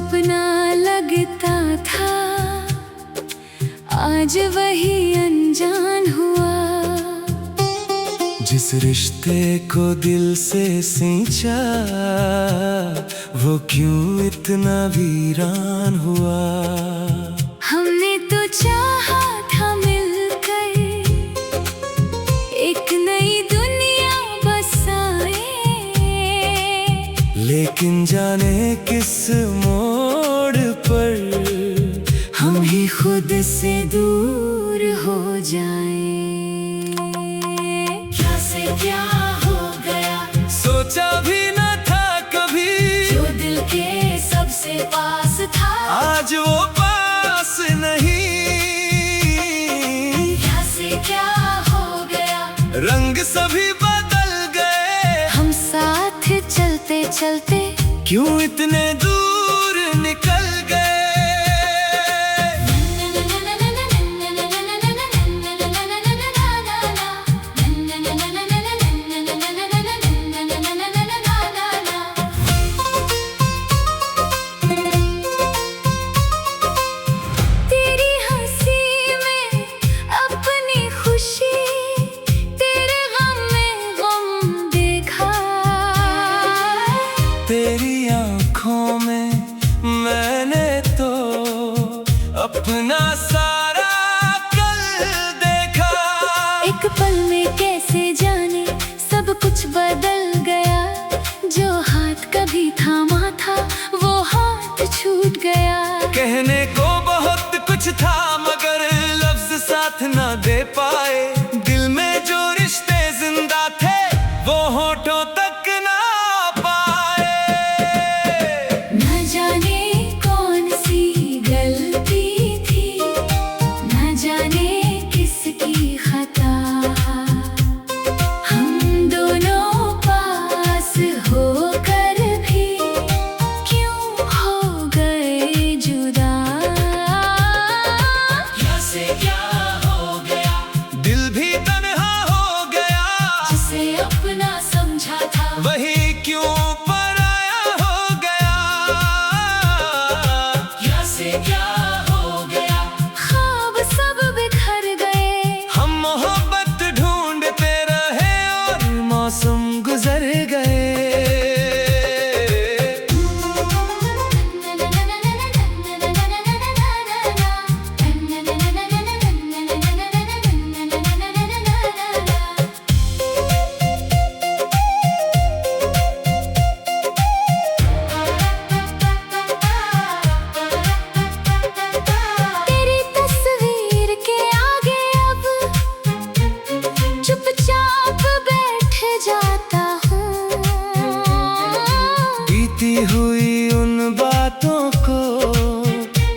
अपना लगता था आज वही अनजान हुआ। जिस रिश्ते को दिल से सींचा वो क्यों इतना वीरान हुआ। हमने तो चाहा था मिलकर एक नई दुनिया बसाए, लेकिन जाने किस मोड़ पर हम ही खुद से दूर हो जाएं। क्या से क्या हो गया, सोचा भी न था कभी, जो दिल के सबसे पास था आज वो पास नहीं। क्या से क्या हो गया, रंग सभी बदल गए, हम साथ चलते चलते क्यों इतने दूर निकल गए। तेरी हंसी में अपनी खुशी, तेरे गम में गम देखा। तेरी आँखों में मैंने तो अपना सारा कल देखा। एक पल में कैसे जाने सब कुछ बदल गया, जो हाथ कभी थामा था वो हाथ छूट गया। कहने को बहुत कुछ था मगर लफ्ज साथ ना दे पाए। दिल में जो रिश्ते जिंदा थे वो होठों तक ना पाए। न जाने कौन सी गलती थी, न जाने किसकी खता, हम दोनों पास होकर भी क्यों हो गए जुदा। क्या से क्या हो गया, दिल भी तन्हा हो गया, जिसे अपना समझा था वही क्यों पराया हो गया। क्या से क्या हो गया, ख्वाब सब बिखर गए, हम मोहब्बत ढूंढते रहे और मौसम गुजर गए। तेरी तस्वीर के आगे अब चुपचाप बैठ जाता हूँ। बीती हुई उन बातों को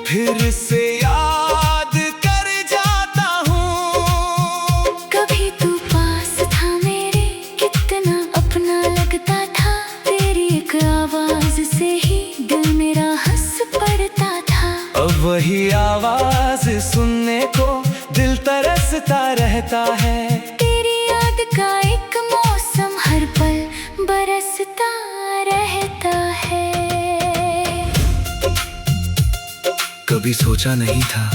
फिर से याद कर जाता हूँ। कभी तू पास था मेरे, कितना अपना लगता था, तेरी एक आवाज से ही दिल मेरा हंस पड़ता था। अब वही आवाज सुनने को दिल तरसता रहता है। तेरी याद का एक मौसम हर पल बरसता रहता है। कभी सोचा नहीं था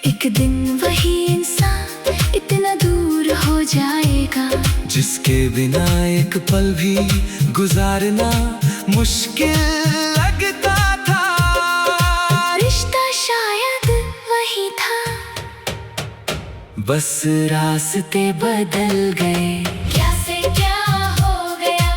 एक दिन वही इंसान इतना दूर हो जाएगा, जिसके बिना एक पल भी गुजारना मुश्किल लगता था। रिश्ता शायद वही था, बस रास्ते बदल गए। क्या से क्या हो गया,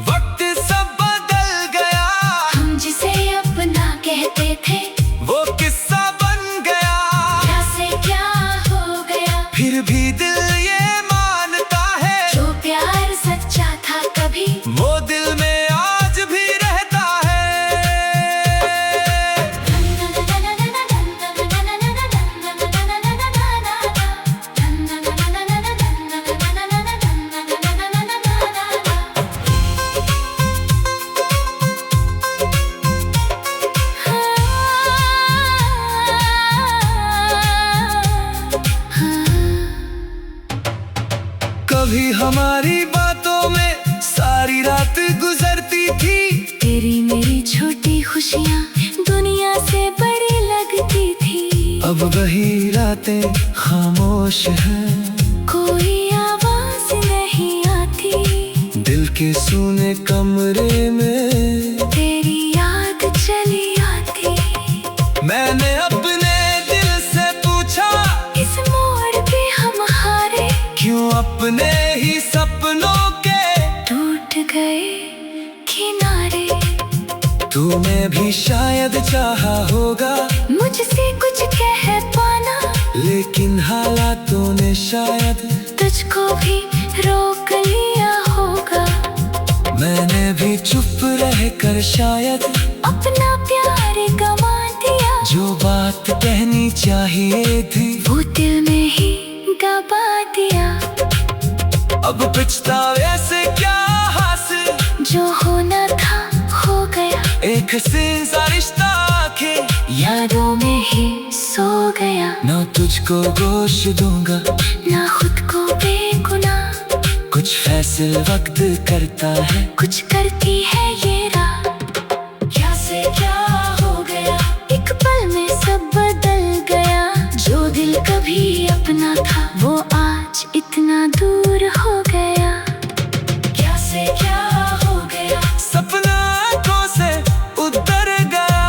वक्त सब बदल गया, हम जिसे अपना कहते थे वो किस्सा बन गया। क्या से क्या हो गया, फिर भी दिल ये मानता है जो प्यार सच्चा था कभी वो दिल में आज भी रहता है। अब वही रातें खामोश हैं, कोई आवाज नहीं आती, दिल के सूने कमरे में तेरी याद चली आती। मैंने अपने दिल से पूछा, इस मोड़ पे हम हारे, क्यों अपने ही सपनों के टूट गए किनारे। तूने भी शायद चाहा होगा मुझसे कुछ कह पाना, लेकिन हालातों ने शायद तुझको भी रोक लिया होगा। मैंने भी चुप रह कर शायद अपना प्यार गवा दिया, जो बात कहनी चाहिए थी वो दिल में ही दबा दिया। अब पछतावे से क्या हासिल, जो होना था हो गया, एक हसीन सा रिश्ता आके यादों में ही सो गया। ना तुझको गोश दूंगा, ना खुद को बेगुनाह, कुछ फैसले वक्त करता है, कुछ करती है ये रात। क्या से क्या हो गया, एक पल में सब बदल गया। जो दिल कभी अपना था वो आज इतना दूर हो गया। क्या से क्या हो गया, सपना आंखों से उतर गया।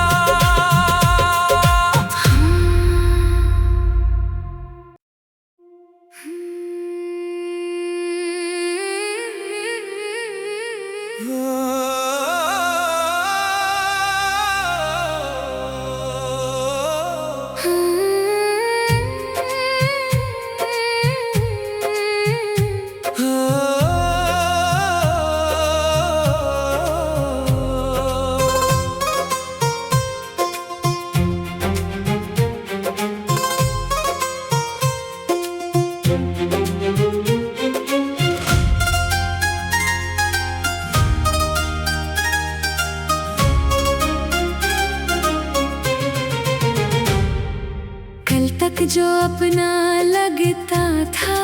कल तक जो अपना लगता था,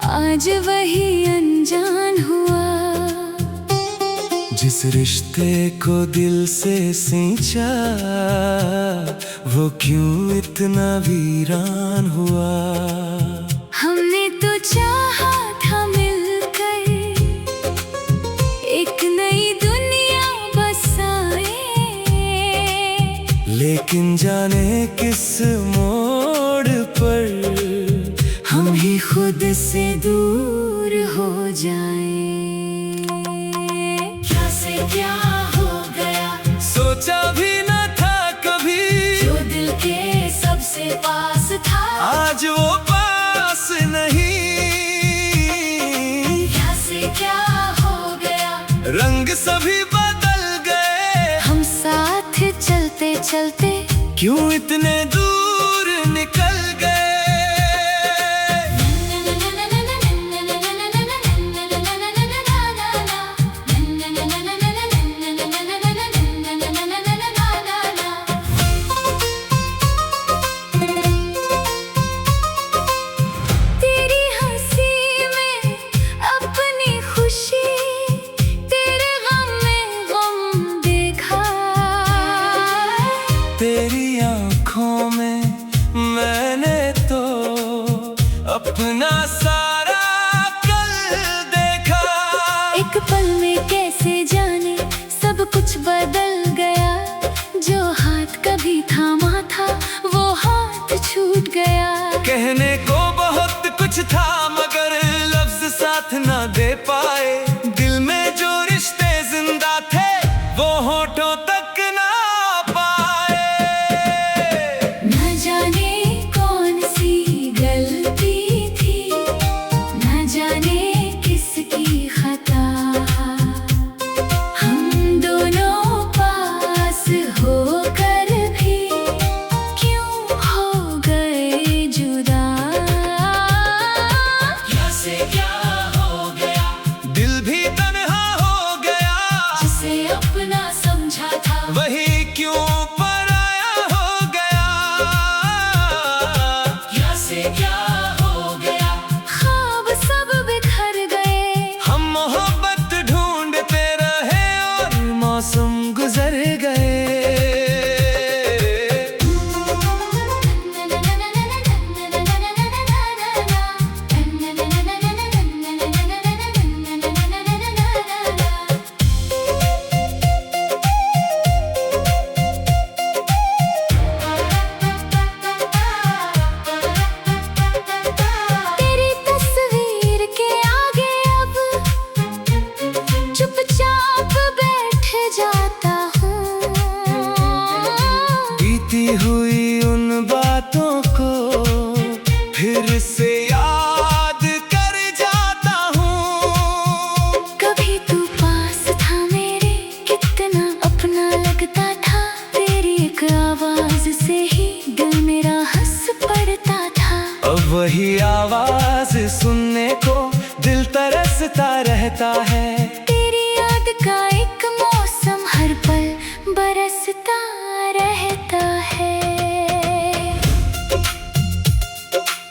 आज वही अनजान हुआ। जिस रिश्ते को दिल से सींचा, वो क्यों इतना वीरान हुआ। हमने तो चाहा था मिलकर एक नई दुनिया बसाए, लेकिन जाने किस मोड़ पर हम ही खुद से दूर हो जाएं। क्या से क्या हो गया, सोचा भी न था कभी, जो दिल के सबसे पास था आज वो पास नहीं। क्या से क्या हो गया, रंग सभी बदल गए, हम साथ चलते चलते क्यों इतने दूर निकल गए। तेरी हंसी में अपनी खुशी, तेरे गम में गम देखा। तेरी आंखों में मैंने तो अपना सारा कल देखा। एक पल में कैसे जाने सब कुछ बदल गया। जो हाथ कभी थामा था वो हाथ छूट गया। कहने को बहुत कुछ था मगर लफ्ज साथ ना दे पाए। दिल में जो रिश्ते जिंदा थे वो होठों तक ना पाए। न जाने कौन सी गलती थी, न जाने किसकी खता। हम दोनों पास होकर भी क्यों हो गए जुदा। क्या से क्या हो गया, रहता है। तेरी याद का एक मौसम हर पल बरसता रहता है।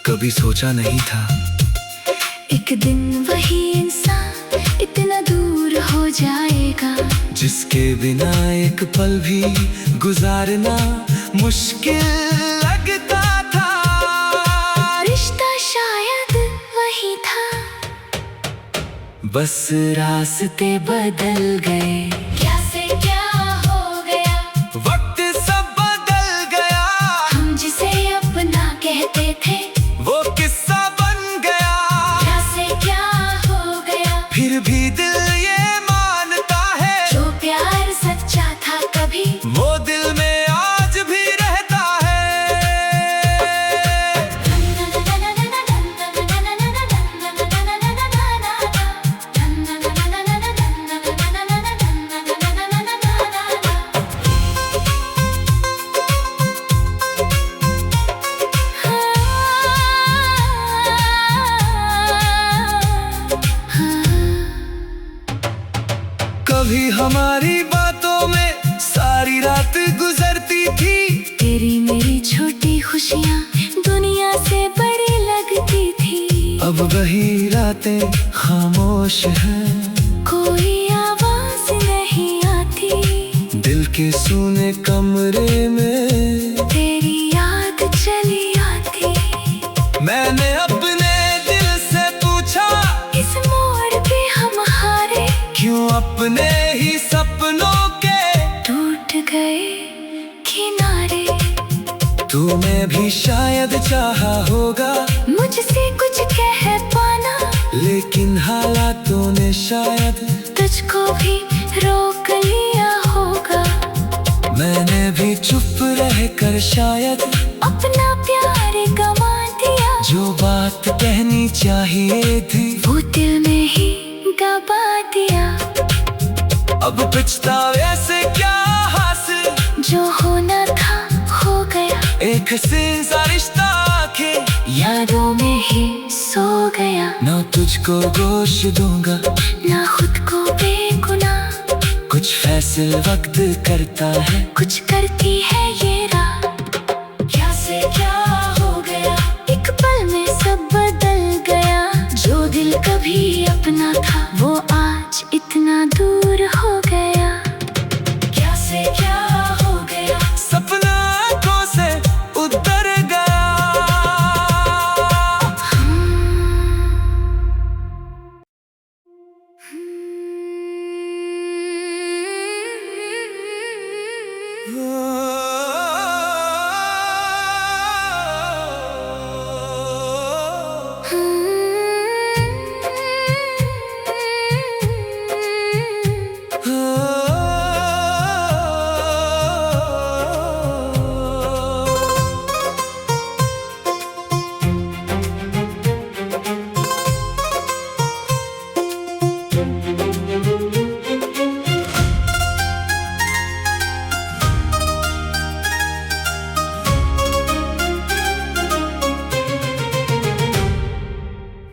कभी सोचा नहीं था एक दिन वही इंसान इतना दूर हो जाएगा, जिसके बिना एक पल भी गुजारना मुश्किल लगता था। रिश्ता शायद वही था, बस रास्ते बदल गए। क्या से क्या हो गया, वक्त सब बदल गया। हम जिसे अपना कहते थे वो किस्सा बन गया। क्या से क्या हो गया, फिर भी दिल ये मानता है जो प्यार सच्चा था कभी वो दिल में आज भी रहता है। कभी हमारी बातों में सारी रात गुजरती थी। तेरी मेरी छोटी खुशियाँ दुनिया से बड़ी लगती थी। अब वही रातें खामोश हैं, कोई आवाज नहीं आती। दिल के सूने कमरे में तेरी याद चली आती। मैंने अपने दिल से पूछा इस मोड़ पे हम हारे, क्यों अपने ही सपनों के टूट गए किनारे। तूने भी शायद चाहा होगा मुझसे कुछ कह पाना, लेकिन हालातों ने शायद तुझको भी रोक लिया होगा। मैंने भी चुप रहकर शायद अपना प्यार गवा दिया, जो बात कहनी चाहिए थी वो दिल में ही गवा दिया। अब पछतावे से क्या हासिल, जो होना था हो गया, एक हसीन सा रिश्ता आके यादों में ही सो गया। ना तुझको दोष दूंगा ना खुद को बेगुनाह, कुछ फैसले वक्त करता है। कुछ करती है ये राह। क्या से क्या हो गया, एक पल में सब बदल गया। जो दिल कभी अपना था वो आज इतना दूर हो गया। क्या से क्या हो गया, सपना आंखों से उतर गया।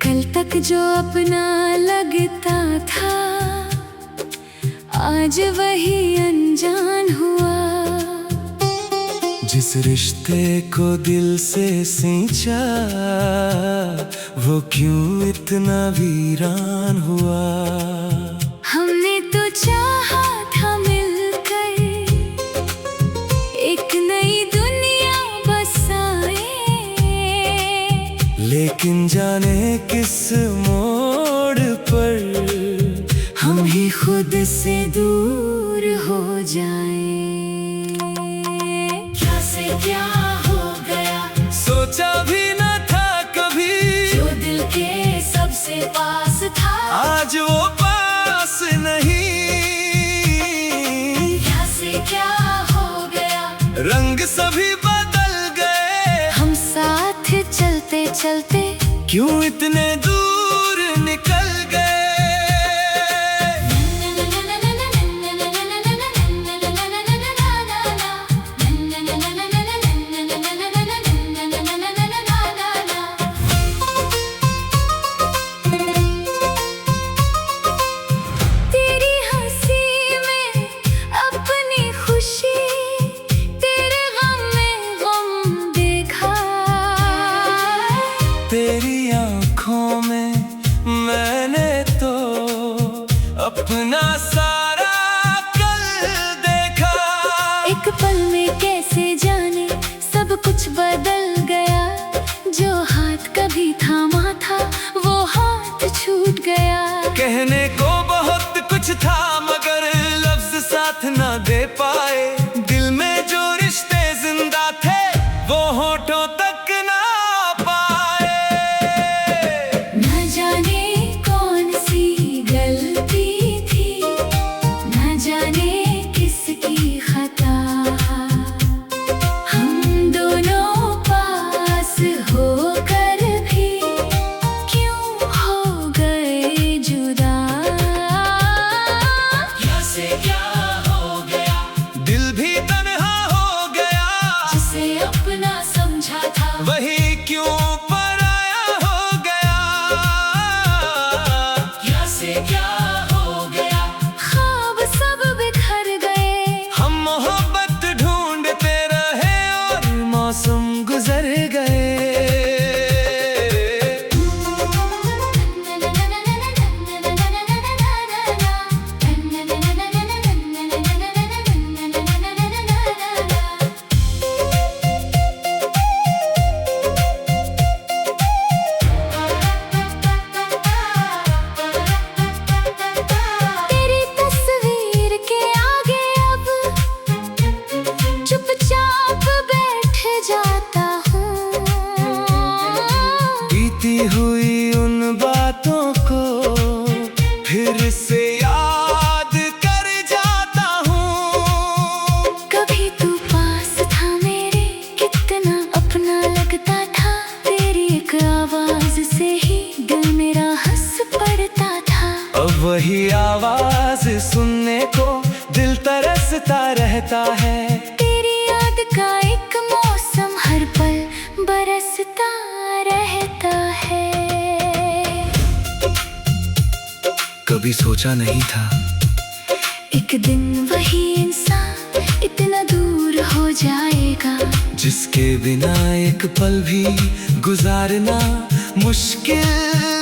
कल तक जो अपना लगता था आज वही अनजान हुआ। जिस रिश्ते को दिल से सींचा वो क्यों इतना वीरान हुआ। हमने तो चाहा था मिलकर एक नई दुनिया बसाए, लेकिन जाने किस मोड़ पर हम ही खुद से दूर हो जाए। क्या से क्या हो गया, सोचा भी न था कभी जो दिल के सबसे पास था आज वो पास नहीं। क्या से क्या हो गया, रंग सभी बदल गए। हम साथ चलते चलते क्यों इतने दूर निकल गए। अपना सारा कल देखा। एक पल में कैसे जाने सब कुछ बदल गया। जो हाथ कभी थामा था वो हाथ छूट गया। कहने को बहुत कुछ था मगर लफ्ज साथ ना दे पाए। दिल में जो रिश्ते जिंदा थे वो होठों तक ना पाए। न जाने कौन सी गलती थी, न जाने किसकी खता। हम दोनों पास होकर भी क्यों हो गए जुदा। कैसे क्या हो गया, दिल भी तन्हा हो गया। जिसे अपना समझा था वही क्यों पराया हो गया। कैसे क्या हो गया, ख्वाब सब बिखर गए। हम मोहब्बत ढूंढते रहे और मौसम गुजर गए। तेरी तस्वीर के आगे अब चुपचाप बैठ जाता हूँ। बीती हुई उन बातों को फिर से याद कर जाता हूँ। कभी तू पास था मेरे, कितना अपना लगता था। तेरी एक आवाज से ही दिल मेरा हंस पड़ता था। अब वही आवाज सुनने को दिल तरसता रहता है। तेरी याद का एक मौसम हर पल बरसता रहता है। कभी सोचा नहीं था एक दिन वही इंसान इतना दूर हो जाएगा। जिसके बिना एक पल भी गुजारना मुश्किल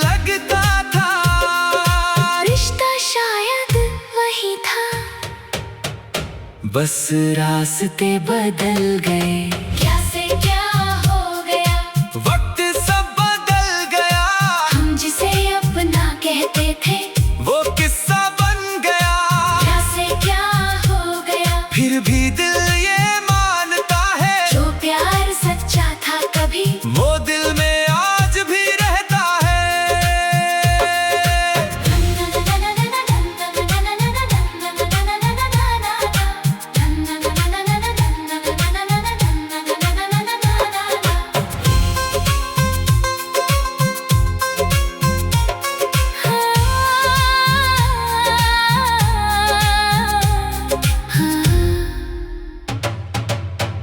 लगता था। रिश्ता शायद वही था, बस रास्ते बदल गए। कैसे क्या हो गया, वक्त सब बदल गया। हम जिसे अपना कहते थे वो किस्सा बन गया। कैसे क्या हो गया। फिर भी दिल ये मानता है जो प्यार सच्चा था कभी वो दिल में आज भी रहता है।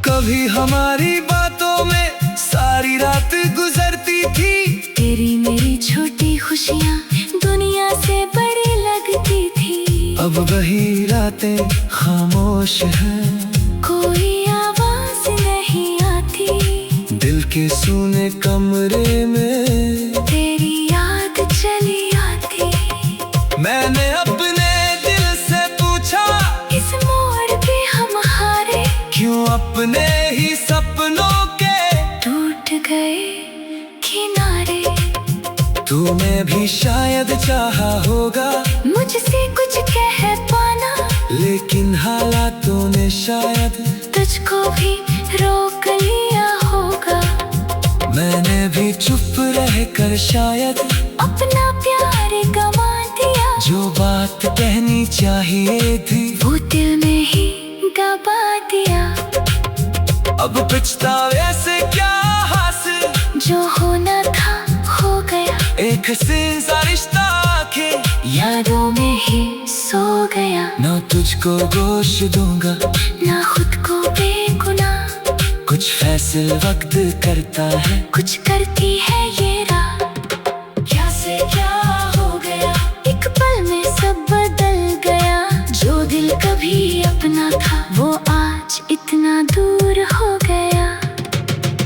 कभी हमारी बातों में सारी रात गुजरती थी। तेरी मेरी छोटी खुशियाँ दुनिया से बड़ी लगती थी। अब वही रातें खामोश हैं। कोई आवाज नहीं आती। दिल के सूने कमरे में तेरी याद चली आती। मैंने अपने दिल से पूछा इस मोड़ पे हम हारे। क्यों अपने ही सपनों के टूट गए किनारे। तूने भी शायद चाहा होगा मुझसे कुछ कह पाना, लेकिन हालातों ने शायद तुझको भी रोक लिया होगा। मैंने भी चुप रहकर शायद अपना प्यार गवा दिया। जो बात कहनी चाहिए थी वो दिल में ही दबा दिया। अब पछतावे से क्या हासिल, जो होना था हो गया। एक हसीन सा रिश्ता आके यादों में ही सो गया। ना तुझको गोश दूंगा ना खुद को बेगुनाह। कुछ फैसले वक्त करता है। कुछ करती है ये राह। कैसे क्या हो गया, एक पल में सब बदल गया। जो दिल कभी अपना था वो आज इतना दूर हो गया।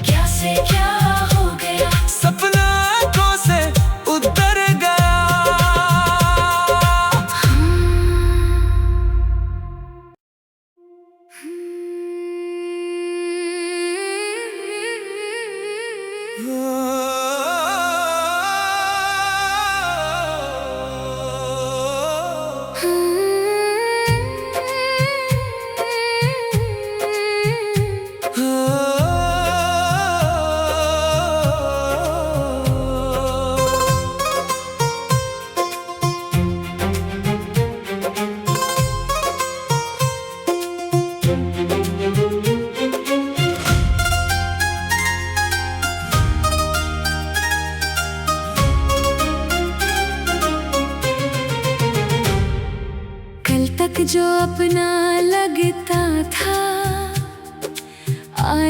कैसे क्या हो गया, सपना आंखों से उतर गया।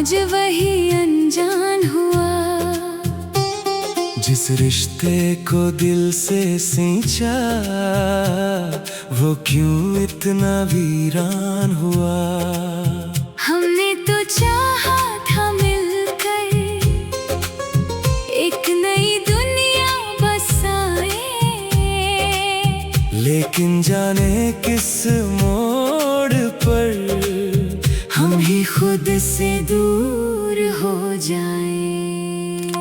आज वही अनजान हुआ। जिस रिश्ते को दिल से सींचा वो क्यों इतना वीरान हुआ। हमने तो चाहा था मिलकर एक नई दुनिया बसाए, लेकिन जाने किस मोड़ पर हम ही खुद से दूर हो जाएं।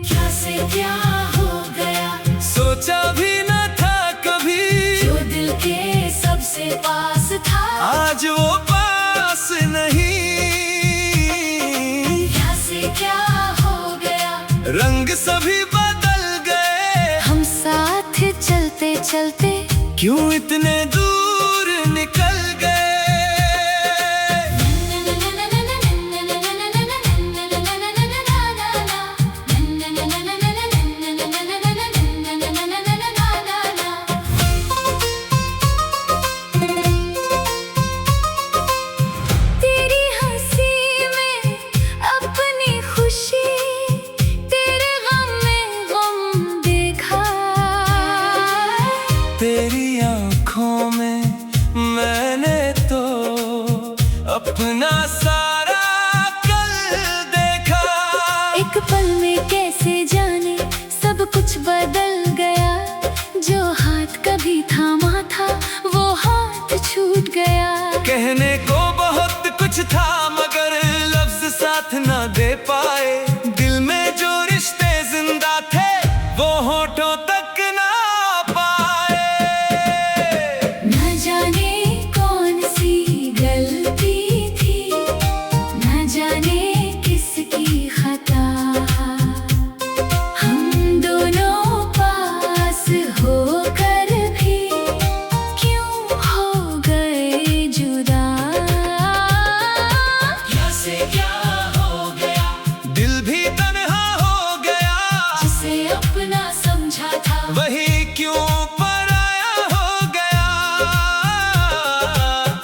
क्या से क्या हो गया, सोचा भी न था कभी, जो दिल के सबसे पास था आज वो पास नहीं। क्या से क्या हो गया, रंग सभी बदल गए, हम साथ चलते चलते क्यों इतने दूर निकल गए। तेरी हंसी में अपनी खुशी, तेरे गम में गम देखा। तेरी आँखों में मैंने तो अपना सारा कल देखा। एक पल में कैसे जाने सब कुछ बदल गया, जो हाथ कभी थामा था वो हाथ छूट गया। कहने को बहुत कुछ था मगर लफ्ज साथ ना दे पाए, दिल में जो रिश्ते जिंदा थे वो होठों तक ना पाए। न जाने कौन सी गलती थी, न जाने किसकी खता, हम दोनों पास होकर भी क्यों हो गए जुदा। क्या से क्या हो गया, दिल भी तन्हा हो गया, जिसे अपना समझा था वही क्यों पराया हो गया।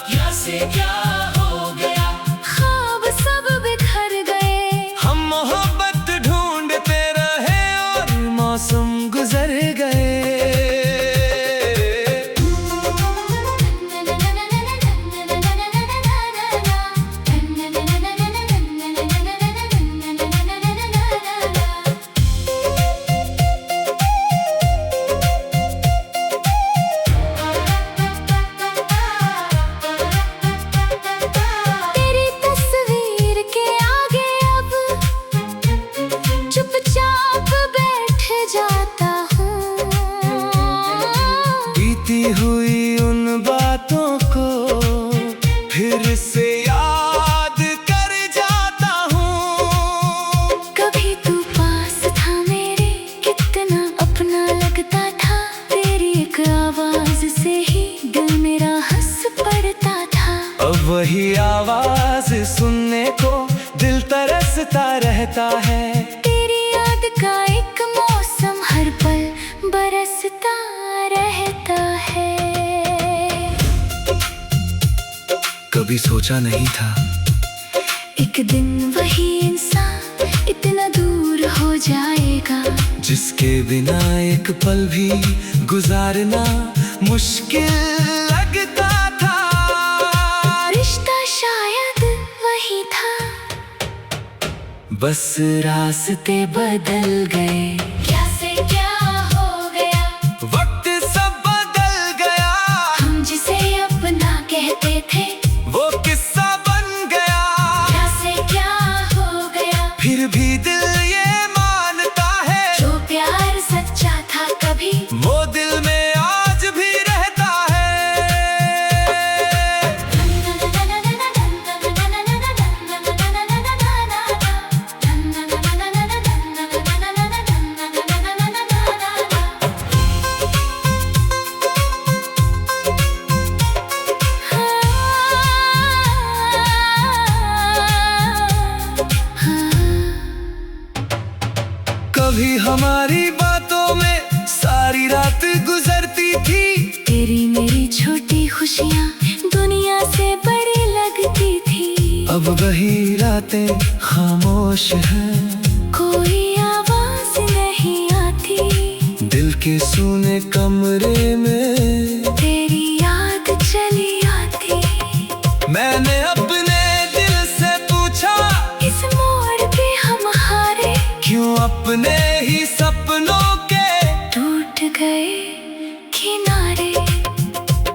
क्या से क्या हो गया, ख्वाब सब बिखर गए, हम मोहब्बत ढूंढते रहे और मौसम गुजर गए। तेरी तस्वीर के आगे अब चुपचाप बैठ जाता हूँ। बीती हुई उन बातों को फिर से याद कर जाता हूँ। कभी तू पास था मेरे, कितना अपना लगता था, तेरी एक आवाज से ही दिल मेरा हंस पड़ता था। अब वही आवाज सुनने को दिल तरसता रहता है। तेरी याद का एक मौसम हर पल बरसता रहता है। कभी सोचा नहीं था एक दिन वही इंसान इतना दूर हो जाएगा, जिसके बिना एक पल भी गुजारना मुश्किल लगता था। रिश्ता शायद वही था, बस रास्ते बदल गए। क्या से क्या हो गया, वक्त सब बदल गया, हम जिसे अपना कहते थे वो किस्सा बन गया। क्या से क्या हो गया, फिर भी दिल ये मानता है जो प्यार सच्चा था कभी वो दिल में आज भी रहता है। कभी हमारी बातों में सारी रात गुजरती थी, तेरी मेरी छोटी खुशियाँ दुनिया से बड़ी लगती थी। अब वही रातें खामोश हैं, कोई आवाज नहीं आती, दिल के सूने कमरे में तेरी याद चली आती। मैंने अपने दिल से पूछा, इस मोड़ पे हम हारे, क्यों अपने ही सपनों के टूट गए किनारे।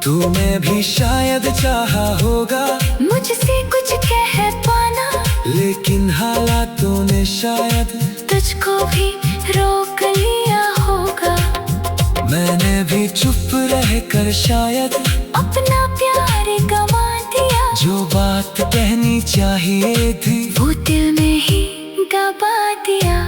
तूने भी शायद चाहा होगा मुझसे कुछ कह पाना, लेकिन हालातों ने शायद तुझको भी रोक लिया होगा। मैंने भी चुप रह कर शायद अपना प्यार गवा दिया, जो बात कहनी चाहिए थी वो दिल में ही दबा दिया।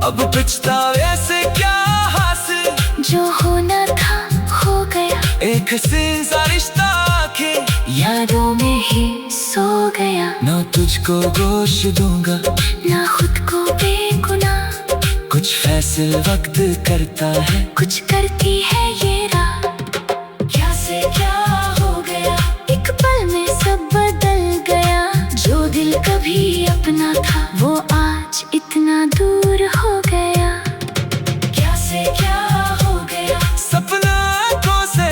अब पछतावे से क्या हासिल, जो होना था हो गया, एक हसीन सा रिश्ता के यादों में ही सो गया। ना तुझको गोश दूंगा, ना खुद को बेगुनाह, कुछ फैसले वक्त करता है, कुछ करती है ये रात। क्या से क्या हो गया, एक पल में सब बदल गया। जो दिल कभी अपना था, वो आज इतना दूर हो गया। क्या से क्या हो गया, सपना आंखों से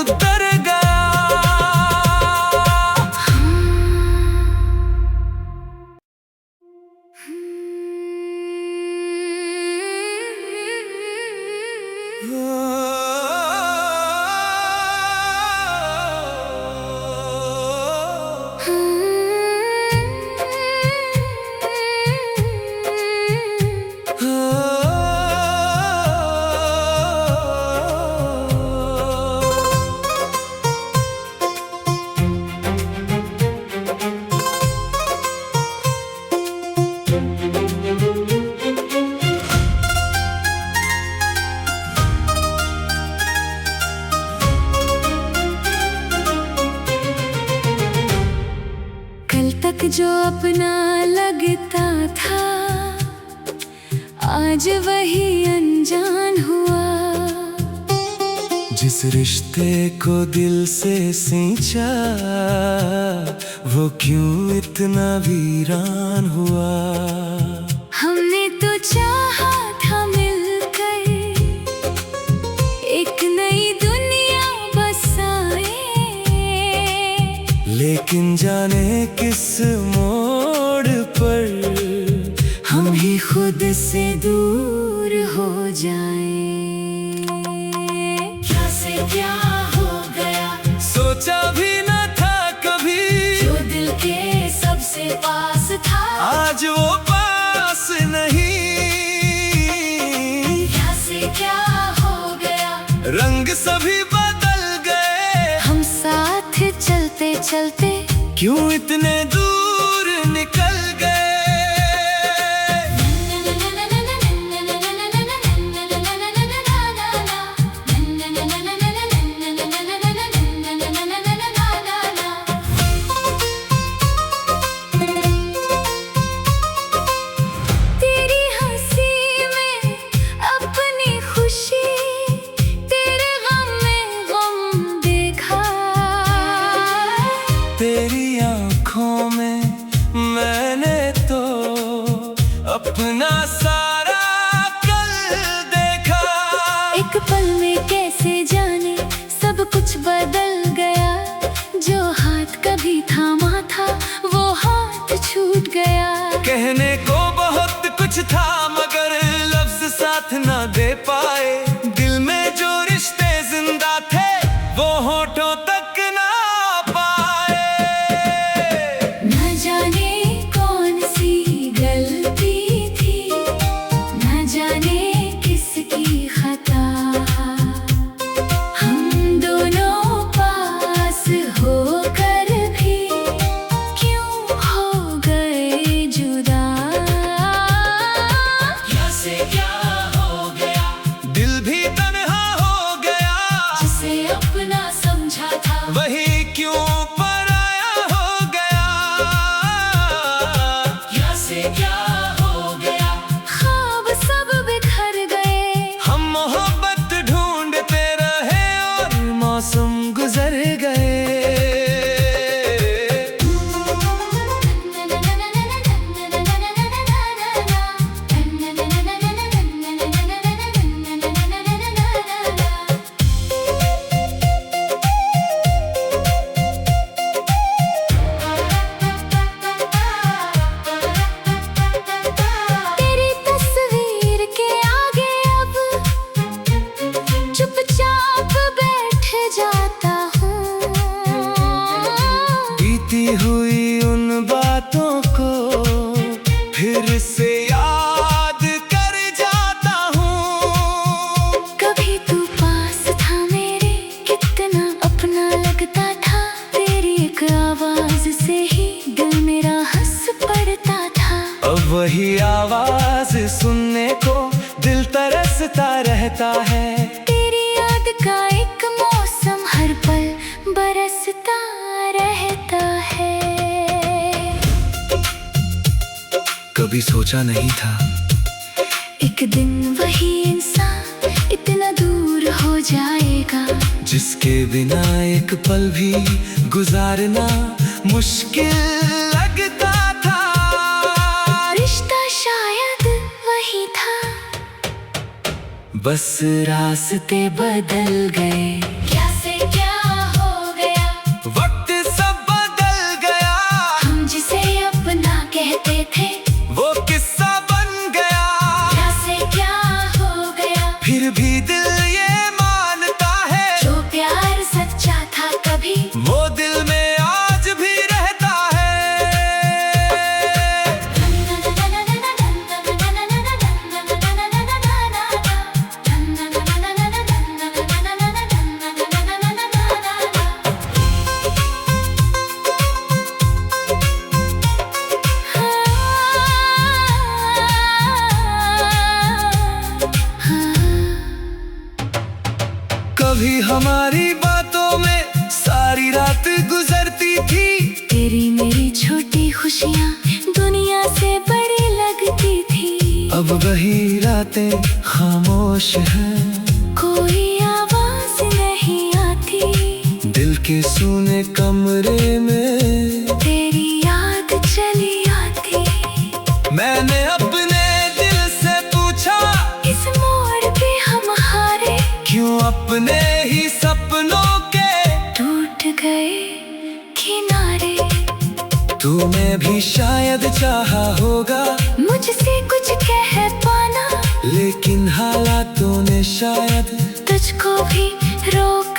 उतर गया। कल तक जो अपना लगता था, आज वही अनजान हुआ। जिस रिश्ते को दिल से सींचा, वो क्यों इतना वीरान हुआ। हमने तो चाहा था मिलकर एक नई दुनिया बसाए, लेकिन जाने किस मोड़ पर हम ही खुद से दूर हो जाए। क्या से क्या हो गया, सोचा भी न था कभी, जो दिल के सबसे पास था, आज वो पास नहीं। क्या से क्या हो गया, रंग सभी बदल गए, हम साथ चलते चलते क्यों इतने दूर निकल गए। तेरी हंसी में अपनी खुशी, तेरे गम में गम देखा। तेरी आंखों में मैंने तो अपना सारा कल देखा। एक पल में कैसे जाने सब कुछ बदल गया। जो हाथ कभी थामा था, वो हाथ छूट गया। कहने को बहुत कुछ था, मगर लफ्ज साथ ना दे पाए। दिल में जो रिश्ते जिंदा थे, वो होठों तक ना पाए। न जाने कौन सी गलती थी, न जाने किसकी खता। हम दोनों पास होकर भी क्यों हो गए जुदा। हुई उन बातों को फिर से याद कर जाता हूँ। कभी तू पास था मेरे, कितना अपना लगता था। तेरी एक आवाज से ही दिल मेरा हंस पड़ता था। अब वही आवाज सुनने को दिल तरसता रहता है। तेरी याद का एक मौसम हर पल बरसता रहता है। कभी सोचा नहीं था एक दिन वही इंसान इतना दूर हो जाएगा, जिसके बिना एक पल भी गुजारना मुश्किल लगता था। रिश्ता शायद वही था, बस रास्ते बदल गए। क्या से क्या हो गया, वक्त सब बदल गया। हम जिसे अपना कहते थे वो किस्सा बन गया। क्या से क्या हो गया, फिर भी दिल ये मानता है जो प्यार सच्चा था कभी वो दिल में आज भी रहता है। कभी हमारी बातों में सारी रात गुजरती थी। तेरी मेरी छोटी खुशियाँ दुनिया से बड़ी लगती थी। अब वही रातें खामोश हैं, कोई आवाज नहीं आती। दिल के सूने कमरे में तेरी याद चली आती। मैंने अपने दिल से पूछा इस मोड़ पे हम हारे, क्यों अपने ही सपनों के टूट गए किनारे। तूने भी शायद चाहा होगा मुझसे कुछ कह पाना, लेकिन हालातों ने शायद तुझको भी रोक